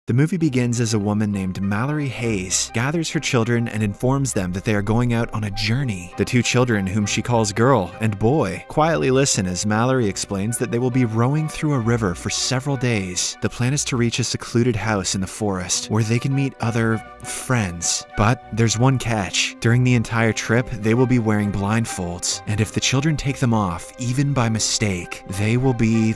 The movie begins as a woman named Mallory Hayes gathers her children and informs them that they are going out on a journey. The two children, whom she calls girl and boy, quietly listen as Mallory explains that they will be rowing through a river for several days. The plan is to reach a secluded house in the forest where they can meet other friends. But there's one catch. During the entire trip, they will be wearing blindfolds, and if the children take them off, even by mistake, they will be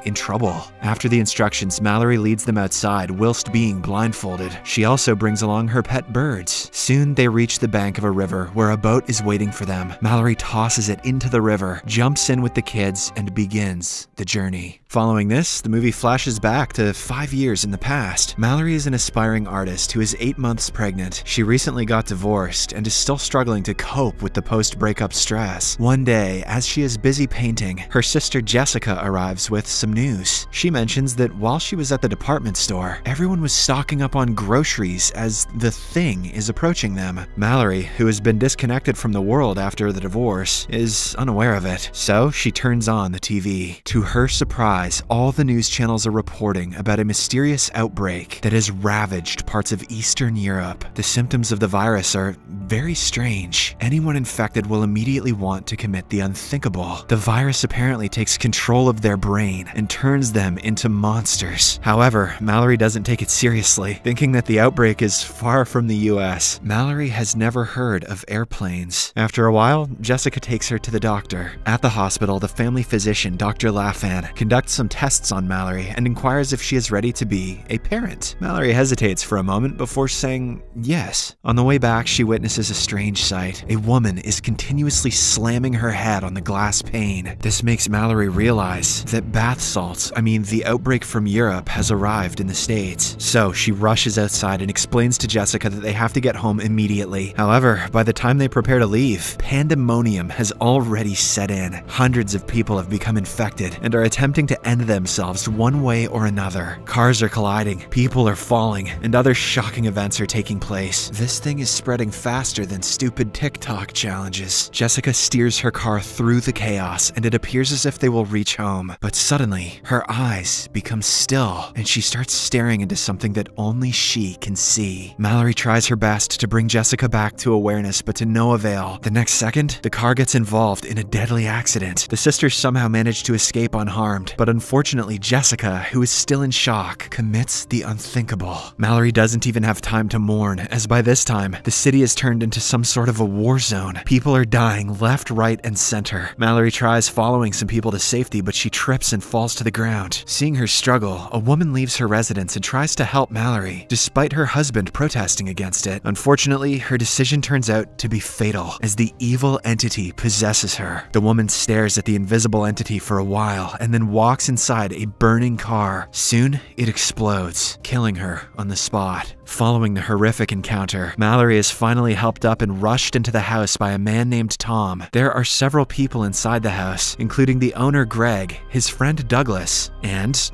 in trouble. After the instructions, Mallory leads them outside whilst being blindfolded. She also brings along her pet birds. Soon they reach the bank of a river where a boat is waiting for them. Mallory tosses it into the river, jumps in with the kids, and begins the journey. Following this, the movie flashes back to 5 years in the past. Mallory is an aspiring artist who is 8 months pregnant. She recently got divorced and is still struggling to cope with the post-breakup stress. One day, as she is busy painting, her sister Jessica arrives with some news. She mentions that while she was at the department store, everyone was stocking up on groceries as the Thing is approaching them. Mallory, who has been disconnected from the world after the divorce, is unaware of it, so she turns on the TV. To her surprise, all the news channels are reporting about a mysterious outbreak that has ravaged parts of Eastern Europe. The symptoms of the virus are very strange. Anyone infected will immediately want to commit the unthinkable. The virus apparently takes control of their brain and turns them into monsters. However, Mallory doesn't take it seriously, thinking that the outbreak is far from the US. Mallory has never heard of airplanes. After a while, Jessica takes her to the doctor. At the hospital, the family physician, Dr. Lafan, conducts some tests on Mallory and inquires if she is ready to be a parent. Mallory hesitates for a moment before saying yes. On the way back, she witnesses a strange sight. A woman is continuously slamming her head on the glass pane. This makes Mallory realize that bath salts, the outbreak from Europe, has arrived in the States. So she rushes outside and explains to Jessica that they have to get home immediately. However, by the time they prepare to leave, pandemonium has already set in. Hundreds of people have become infected and are attempting to end themselves one way or another. Cars are colliding, people are falling, and other shocking events are taking place. This thing is spreading faster than stupid TikTok challenges. Jessica steers her car through the chaos, and it appears as if they will reach home. But suddenly, her eyes become still, and she starts staring into something that only she can see. Mallory tries her best to bring Jessica back to awareness, but to no avail. The next second, the car gets involved in a deadly accident. The sisters somehow manage to escape unharmed, but unfortunately Jessica, who is still in shock, commits the unthinkable. Mallory doesn't even have time to mourn, as by this time, the city has turned into some sort of a war zone. People are dying left, right, and center. Mallory tries following some people to safety, but she trips and falls to the ground. Seeing her struggle, a woman leaves her residence and tries to help Mallory, despite her husband protesting against it. Unfortunately, her decision turns out to be fatal, as the evil entity possesses her. The woman stares at the invisible entity for a while, and then walks inside a burning car. Soon, it explodes, killing her on the spot. Following the horrific encounter, Mallory is finally helped up and rushed into the house by a man named Tom. There are several people inside the house, including the owner Greg, his friend Douglas, and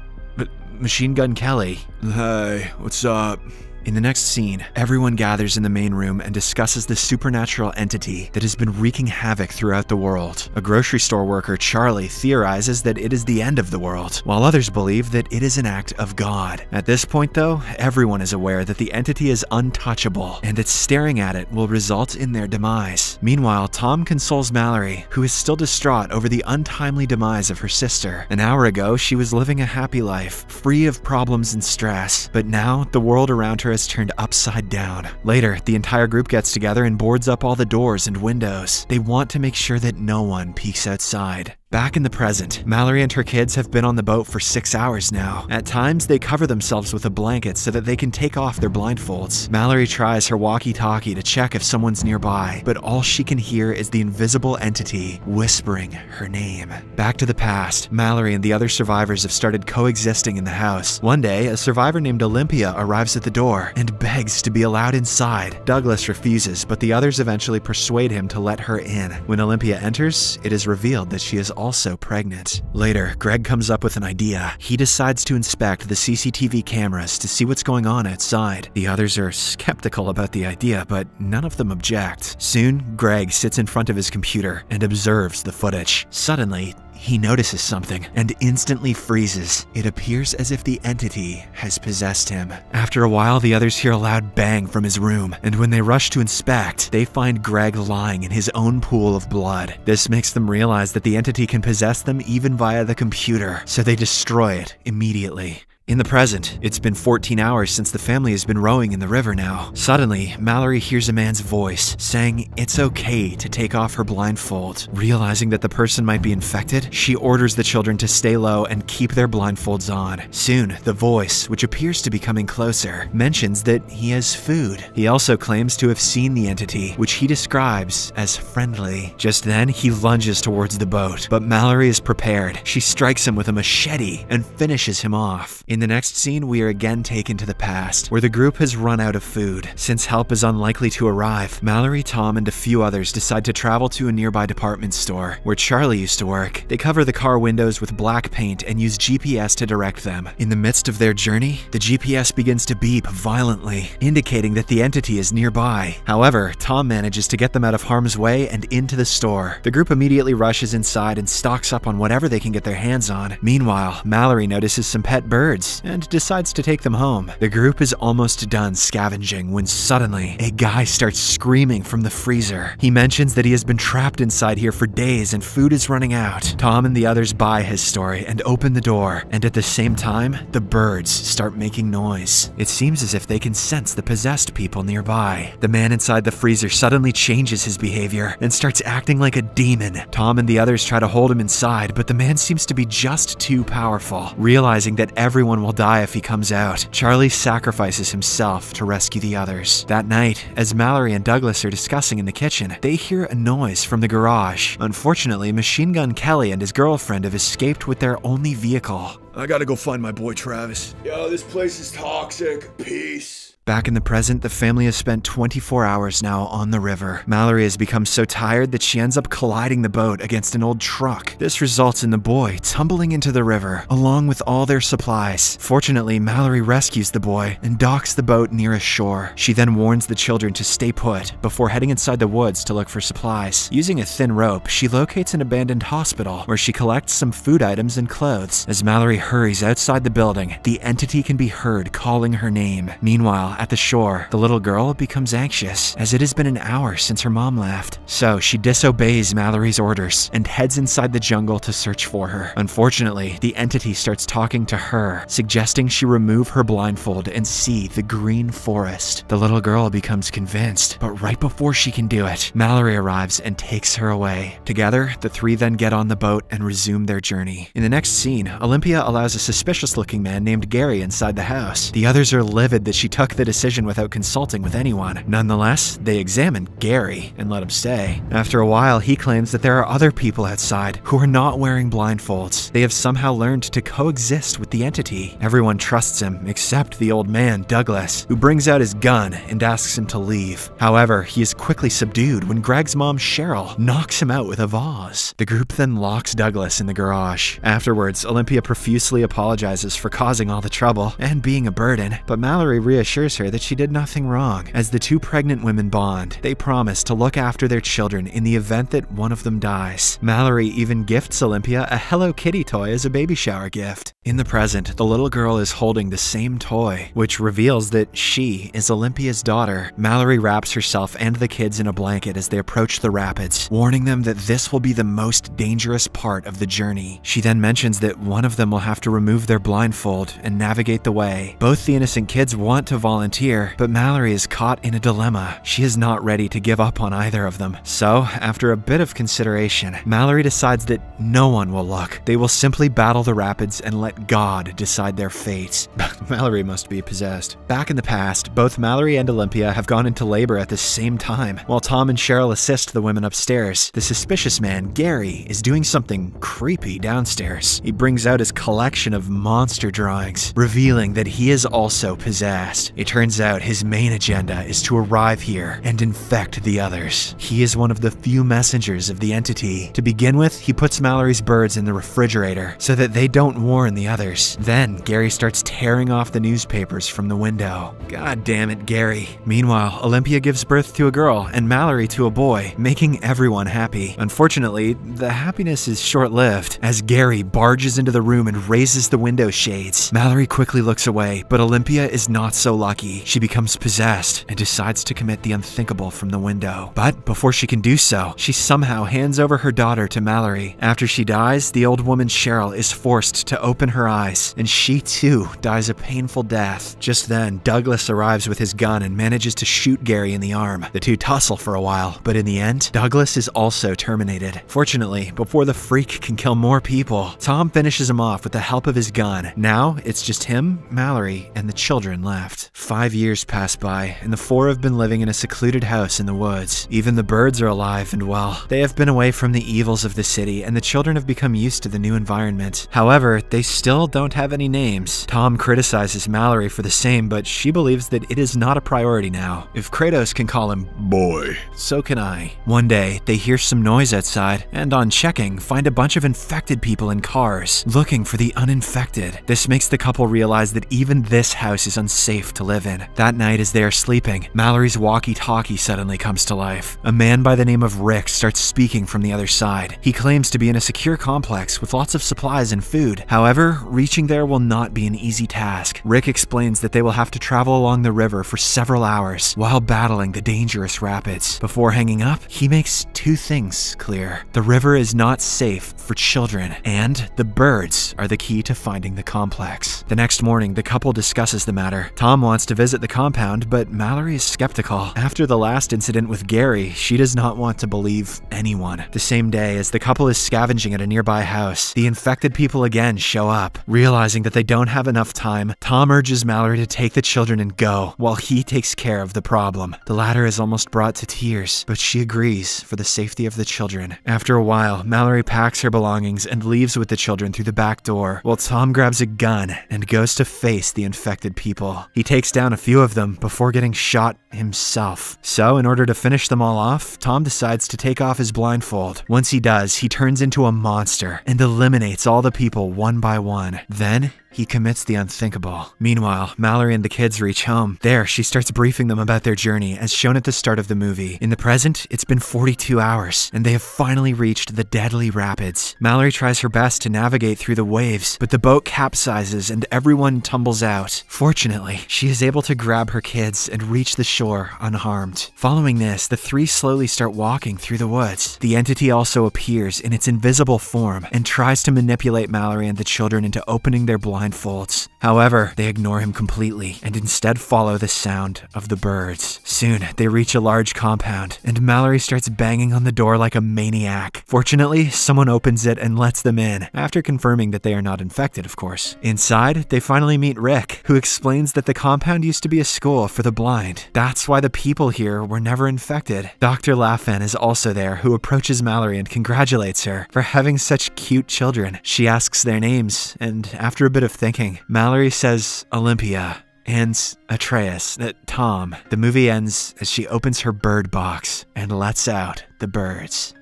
Machine Gun Kelly. Hey, what's up? In the next scene, everyone gathers in the main room and discusses the supernatural entity that has been wreaking havoc throughout the world. A grocery store worker, Charlie, theorizes that it is the end of the world, while others believe that it is an act of God. At this point, though, everyone is aware that the entity is untouchable, and that staring at it will result in their demise. Meanwhile, Tom consoles Mallory, who is still distraught over the untimely demise of her sister. An hour ago, she was living a happy life, free of problems and stress, but now the world around her has turned upside down. Later, the entire group gets together and boards up all the doors and windows. They want to make sure that no one peeks outside. Back in the present, Mallory and her kids have been on the boat for 6 hours now. At times, they cover themselves with a blanket so that they can take off their blindfolds. Mallory tries her walkie-talkie to check if someone's nearby, but all she can hear is the invisible entity whispering her name. Back to the past, Mallory and the other survivors have started coexisting in the house. One day, a survivor named Olympia arrives at the door and begs to be allowed inside. Douglas refuses, but the others eventually persuade him to let her in. When Olympia enters, it is revealed that she is also pregnant. Later, Greg comes up with an idea. He decides to inspect the CCTV cameras to see what's going on outside. The others are skeptical about the idea, but none of them object. Soon, Greg sits in front of his computer and observes the footage. Suddenly, he notices something and instantly freezes. It appears as if the entity has possessed him. After a while, the others hear a loud bang from his room, and when they rush to inspect, they find Greg lying in his own pool of blood. This makes them realize that the entity can possess them even via the computer, so they destroy it immediately. In the present, it's been 14 hours since the family has been rowing in the river now. Suddenly, Mallory hears a man's voice saying it's okay to take off her blindfold. Realizing that the person might be infected, she orders the children to stay low and keep their blindfolds on. Soon, the voice, which appears to be coming closer, mentions that he has food. He also claims to have seen the entity, which he describes as friendly. Just then, he lunges towards the boat, but Mallory is prepared. She strikes him with a machete and finishes him off. In the next scene, we are again taken to the past, where the group has run out of food. Since help is unlikely to arrive, Mallory, Tom, and a few others decide to travel to a nearby department store, where Charlie used to work. They cover the car windows with black paint and use GPS to direct them. In the midst of their journey, the GPS begins to beep violently, indicating that the entity is nearby. However, Tom manages to get them out of harm's way and into the store. The group immediately rushes inside and stocks up on whatever they can get their hands on. Meanwhile, Mallory notices some pet birds and decides to take them home. The group is almost done scavenging when suddenly a guy starts screaming from the freezer. He mentions that he has been trapped inside here for days and food is running out. Tom and the others buy his story and open the door, and at the same time, the birds start making noise. It seems as if they can sense the possessed people nearby. The man inside the freezer suddenly changes his behavior and starts acting like a demon. Tom and the others try to hold him inside, but the man seems to be just too powerful. Realizing that everyone will die if he comes out, Charlie sacrifices himself to rescue the others. That night, as Mallory and Douglas are discussing in the kitchen, they hear a noise from the garage. Unfortunately, Machine Gun Kelly and his girlfriend have escaped with their only vehicle. I gotta go find my boy Travis. Yo, this place is toxic. Peace. Back in the present, the family has spent 24 hours now on the river. Mallory has become so tired that she ends up colliding the boat against an old truck. This results in the boy tumbling into the river, along with all their supplies. Fortunately, Mallory rescues the boy and docks the boat near a shore. She then warns the children to stay put before heading inside the woods to look for supplies. Using a thin rope, she locates an abandoned hospital where she collects some food items and clothes. As Mallory hurries outside the building, the entity can be heard calling her name. Meanwhile, at the shore, the little girl becomes anxious, as it has been an hour since her mom left. So she disobeys Mallory's orders and heads inside the jungle to search for her. Unfortunately, the entity starts talking to her, suggesting she remove her blindfold and see the green forest. The little girl becomes convinced, but right before she can do it, Mallory arrives and takes her away. Together, the three then get on the boat and resume their journey. In the next scene, Olympia allows a suspicious-looking man named Gary inside the house. The others are livid that she took the decision without consulting with anyone. Nonetheless, they examine Gary and let him stay. After a while, he claims that there are other people outside who are not wearing blindfolds. They have somehow learned to coexist with the entity. Everyone trusts him except the old man, Douglas, who brings out his gun and asks him to leave. However, he is quickly subdued when Greg's mom, Cheryl, knocks him out with a vase. The group then locks Douglas in the garage. Afterwards, Olympia profusely apologizes for causing all the trouble and being a burden, but Mallory reassures her that she did nothing wrong. As the two pregnant women bond, they promise to look after their children in the event that one of them dies. Mallory even gifts Olympia a Hello Kitty toy as a baby shower gift. In the present, the little girl is holding the same toy, which reveals that she is Olympia's daughter. Mallory wraps herself and the kids in a blanket as they approach the rapids, warning them that this will be the most dangerous part of the journey. She then mentions that one of them will have to remove their blindfold and navigate the way. Both the innocent kids want to volunteer, but Mallory is caught in a dilemma. She is not ready to give up on either of them. So, after a bit of consideration, Mallory decides that no one will look. They will simply battle the rapids and let God decide their fates. Mallory must be possessed. Back in the past, both Mallory and Olympia have gone into labor at the same time. While Tom and Cheryl assist the women upstairs, the suspicious man, Gary, is doing something creepy downstairs. He brings out his colossal collection of monster drawings, revealing that he is also possessed. It turns out his main agenda is to arrive here and infect the others. He is one of the few messengers of the entity. To begin with, he puts Mallory's birds in the refrigerator so that they don't warn the others. Then, Gary starts tearing off the newspapers from the window. God damn it, Gary. Meanwhile, Olympia gives birth to a girl and Mallory to a boy, making everyone happy. Unfortunately, the happiness is short-lived as Gary barges into the room and raises the window shades. Mallory quickly looks away, but Olympia is not so lucky. She becomes possessed and decides to commit the unthinkable from the window. But before she can do so, she somehow hands over her daughter to Mallory. After she dies, the old woman Cheryl is forced to open her eyes, and she too dies a painful death. Just then, Douglas arrives with his gun and manages to shoot Gary in the arm. The two tussle for a while, but in the end, Douglas is also terminated. Fortunately, before the freak can kill more people, Tom finishes him off with the help of his gun. Now, it's just him, Mallory, and the children left. 5 years pass by, and the four have been living in a secluded house in the woods. Even the birds are alive and well. They have been away from the evils of the city, and the children have become used to the new environment. However, they still don't have any names. Tom criticizes Mallory for the same, but she believes that it is not a priority now. If Kratos can call him boy, so can I. One day, they hear some noise outside, and on checking, find a bunch of infected people in cars, looking for the uninfected. This makes the couple realize that even this house is unsafe to live in. That night, as they are sleeping, Mallory's walkie-talkie suddenly comes to life. A man by the name of Rick starts speaking from the other side. He claims to be in a secure complex with lots of supplies and food. However, reaching there will not be an easy task. Rick explains that they will have to travel along the river for several hours while battling the dangerous rapids. Before hanging up, he makes two things clear. The river is not safe for children, and the birds are the key to finding the complex. The next morning, the couple discusses the matter. Tom wants to visit the compound, but Mallory is skeptical. After the last incident with Gary, she does not want to believe anyone. The same day, as the couple is scavenging at a nearby house, the infected people again show up. Realizing that they don't have enough time, Tom urges Mallory to take the children and go, while he takes care of the problem. The latter is almost brought to tears, but she agrees for the safety of the children. After a while, Mallory packs her belongings and leaves with the children through the back door, while Tom grabs a gun and goes to face the infected people. He takes down a few of them before getting shot himself. So, in order to finish them all off, Tom decides to take off his blindfold. Once he does, he turns into a monster and eliminates all the people one by one. Then, he commits the unthinkable. Meanwhile, Mallory and the kids reach home. There, she starts briefing them about their journey, as shown at the start of the movie. In the present, it's been 42 hours, and they have finally reached the deadly rapids. Mallory tries her best to navigate through the waves, but the boat capsizes and everyone tumbles out. Fortunately, she is able to grab her kids and reach the shore unharmed. Following this, the three slowly start walking through the woods. The entity also appears in its invisible form and tries to manipulate Mallory and the children into opening their blindfolds. However, they ignore him completely and instead follow the sound of the birds. Soon, they reach a large compound, and Mallory starts banging on the door like a maniac. Fortunately, someone opens it and lets them in, after confirming that they are not infected, of course. Inside, they finally meet Rick, who explains that the compound used to be a school for the blind. That's why the people here were never infected. Dr. Laffan is also there, who approaches Mallory and congratulates her for having such cute children. She asks their names, and after a bit of thinking, Mallory says Olympia and Atreus, Tom. The movie ends as she opens her bird box and lets out the birds.